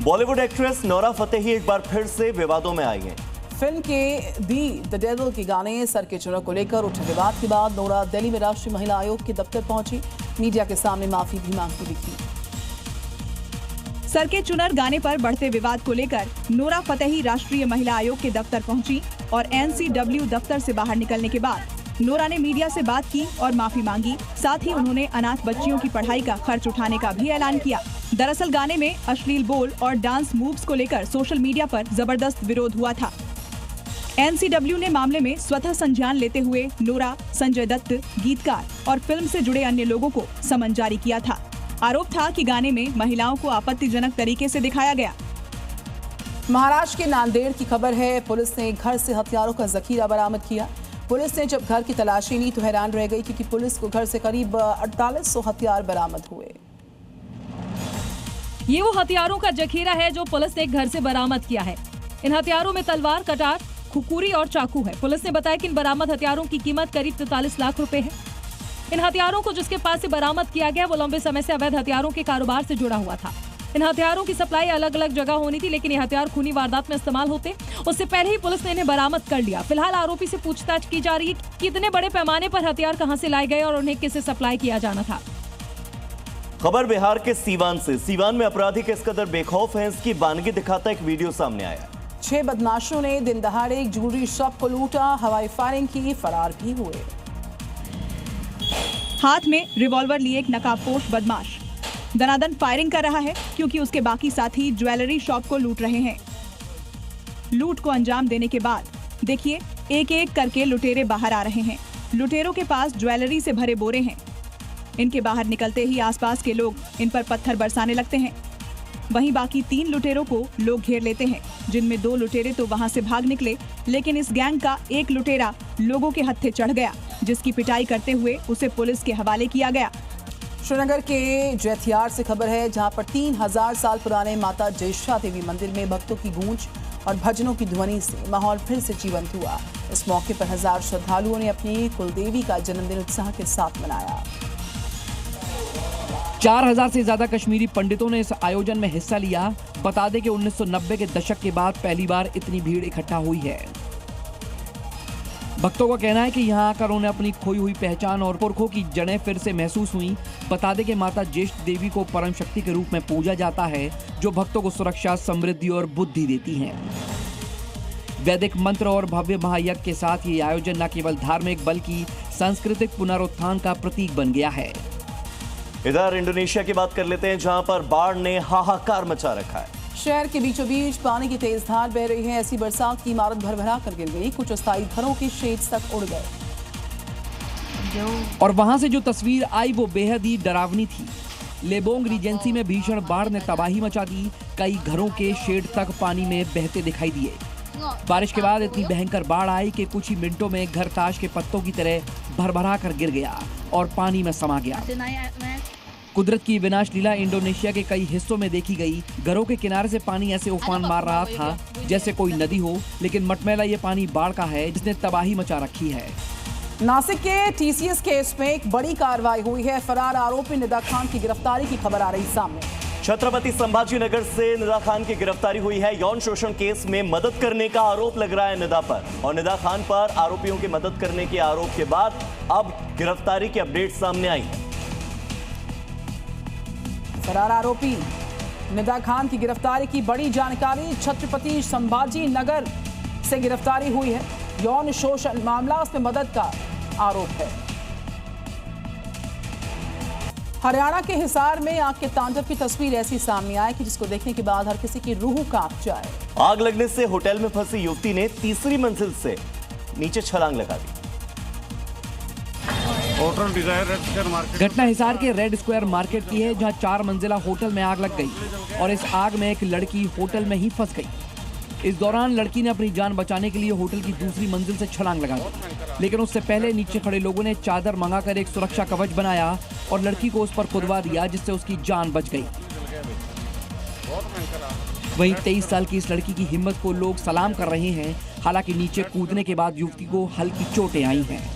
Bollywood actress Nora Fatehi एक बार फिर से विवादों में आई हैं। फिल्म के द डेविल के गाने सर के चुनाव को लेकर उठे विवाद के बाद नोरा दिल्ली में राष्ट्रीय महिला आयोग के दफ्तर पहुंची। मीडिया के सामने माफी भी मांगती दिखी। सर के चुनर गाने पर बढ़ते विवाद को लेकर नोरा फतेही राष्ट्रीय महिला आयोग के दफ्तर पहुंची और NCW दफ्तर से बाहर निकलने के बाद नोरा ने मीडिया से बात की और माफी मांगी। साथ ही उन्होंने अनाथ बच्चियों की पढ़ाई का खर्च उठाने का भी ऐलान किया। दरअसल गाने में अश्लील बोल और डांस मूव्स को लेकर सोशल मीडिया पर जबरदस्त विरोध हुआ था। NCW ने मामले में स्वतः संज्ञान लेते हुए नोरा, संजय दत्त, गीतकार और फिल्म से जुड़े अन्य लोगों को समन जारी किया था। आरोप था कि गाने में महिलाओं को आपत्तिजनक तरीके से दिखाया गया। महाराष्ट्र के नांदेड़ की खबर है। पुलिस ने घर से हथियारों का जखीरा बरामद किया। पुलिस ने जब घर की तलाशी ली तो हैरान रह गई क्योंकि पुलिस को घर से करीब 4800 हथियार बरामद हुए। ये वो हथियारों का जखीरा है जो पुलिस ने घर से बरामद किया है। इन हथियारों में तलवार, कटार, खुकुरी और चाकू है। पुलिस ने बताया कि इन बरामद हथियारों की कीमत करीब 43 लाख रुपए है। इन हथियारों को जिसके पास से बरामद किया गया वो लंबे समय से अवैध हथियारों के कारोबार से जुड़ा हुआ था। इन हथियारों की सप्लाई अलग अलग जगह होनी थी, लेकिन ये हथियार खूनी वारदात में इस्तेमाल होते उससे पहले ही पुलिस ने इन्हें बरामद कर लिया। फिलहाल आरोपी से पूछताछ की जा रही है कि इतने बड़े पैमाने पर हथियार कहां से लाए गए और उन्हें किसे सप्लाई किया जाना था। खबर बिहार के सीवान से। सीवान में अपराधी किस कदर बेखौफ हैं, इसकी बानगी दिखाता एक वीडियो सामने आया। 6 बदमाशों ने दिन दहाड़े एक ज्वेलरी शॉप को लूटा, हवाई फायरिंग की, फरार भी हुए। हाथ में रिवॉल्वर लिए एक नकाबपोश बदमाश दनादन फायरिंग कर रहा है क्योंकि उसके बाकी साथी ज्वेलरी शॉप को लूट रहे हैं। लूट को अंजाम देने के बाद देखिए एक एक करके लुटेरे बाहर आ रहे हैं। लुटेरों के पास ज्वेलरी से भरे बोरे हैं। इनके बाहर निकलते ही आसपास के लोग इन पर पत्थर बरसाने लगते हैं। वहीं बाकी 3 लुटेरों को लोग घेर लेते हैं, जिनमें 2 लुटेरे तो वहां से भाग निकले, लेकिन इस गैंग का एक लुटेरा लोगों के हत्थे चढ़ गया, जिसकी पिटाई करते हुए उसे पुलिस के हवाले किया गया। श्रीनगर के जैथियार से खबर है, जहां पर 3000 साल पुराने माता जयेशा देवी मंदिर में भक्तों की गूंज और भजनों की ध्वनि से माहौल फिर से जीवंत हुआ। इस मौके पर 1000 श्रद्धालुओं ने अपनी कुलदेवी का जन्मदिन उत्साह के साथ मनाया। 4000 से ज्यादा कश्मीरी पंडितों ने इस आयोजन में हिस्सा लिया। बता दें कि 1990 के दशक के बाद पहली बार इतनी भीड़ इकट्ठा हुई है। भक्तों का कहना है कि यहाँ आकर उन्हें अपनी खोई हुई पहचान और पुरखों की जड़ें फिर से महसूस हुई। बता दें कि माता ज्येष्ठ देवी को परम शक्ति के रूप में पूजा जाता है, जो भक्तों को सुरक्षा, समृद्धि और बुद्धि देती हैं। वैदिक मंत्र और भव्य महायज्ञ के साथ ये आयोजन न केवल धार्मिक बल्कि सांस्कृतिक पुनरुत्थान का प्रतीक बन गया है। इधर इंडोनेशिया की बात कर लेते हैं, जहां पर बाढ़ ने हाहाकार मचा रखा है। शहर के बीचों बीच पानी की तेज धार बह रही है। ऐसी बरसात की इमारत भर-भरा कर गिर गई। कुछ अस्थायी घरों के शेड्स तक उड़ गए। और वहां से जो तस्वीर आई वो बेहद ही डरावनी थी। लेबोंग रीजेंसी में भीषण बाढ़ ने तबाही मचा दी। कई घरों के शेड तक पानी में बहते दिखाई दिए। बारिश के बाद इतनी भयंकर बाढ़ आई कि कुछ ही मिनटों में घर ताश के पत्तों की तरह भरभरा कर गिर गया और पानी में समा गया। कुदरत की विनाश लीला इंडोनेशिया के कई हिस्सों में देखी गई। घरों के किनारे से पानी ऐसे उफान मार रहा था जैसे कोई नदी हो, लेकिन मटमैला ये पानी बाढ़ का है जिसने तबाही मचा रखी है। नासिक के TCS केस में एक बड़ी कार्रवाई हुई है। फरार आरोपी निदा खान की गिरफ्तारी की खबर आ रही सामने। छत्रपति संभाजी नगर से निदा खान की गिरफ्तारी हुई है। यौन शोषण केस में मदद करने का आरोप लग रहा है निदा पर, और निदा खान पर आरोपियों की मदद करने के आरोप के बाद अब गिरफ्तारी की अपडेट सामने आई है। फरार आरोपी निदा खान की गिरफ्तारी की बड़ी जानकारी। छत्रपति संभाजी नगर से गिरफ्तारी हुई है। यौन शोषण मामला, उसमें मदद का आरोप है। हरियाणा के हिसार में आग के तांडव की तस्वीर ऐसी सामने आई कि जिसको देखने के बाद हर किसी की रूह कांप जाए। आग लगने से होटल में फंसी युवती ने तीसरी मंजिल से नीचे छलांग लगा दी। घटना हिसार के रेड स्क्वायर मार्केट की है, जहां 4 मंजिला होटल में आग लग गई और इस आग में एक लड़की होटल में ही फंस गई। इस दौरान लड़की ने अपनी जान बचाने के लिए होटल की दूसरी मंजिल से छलांग लगा दी, लेकिन उससे पहले नीचे खड़े लोगों ने चादर मंगाकर एक सुरक्षा कवच बनाया और लड़की को उस पर कुदवा दिया, जिससे उसकी जान बच गई। वहीं 23 साल की इस लड़की की हिम्मत को लोग सलाम कर रहे हैं। हालांकि नीचे कूदने के बाद युवती को हल्की चोटें आई हैं।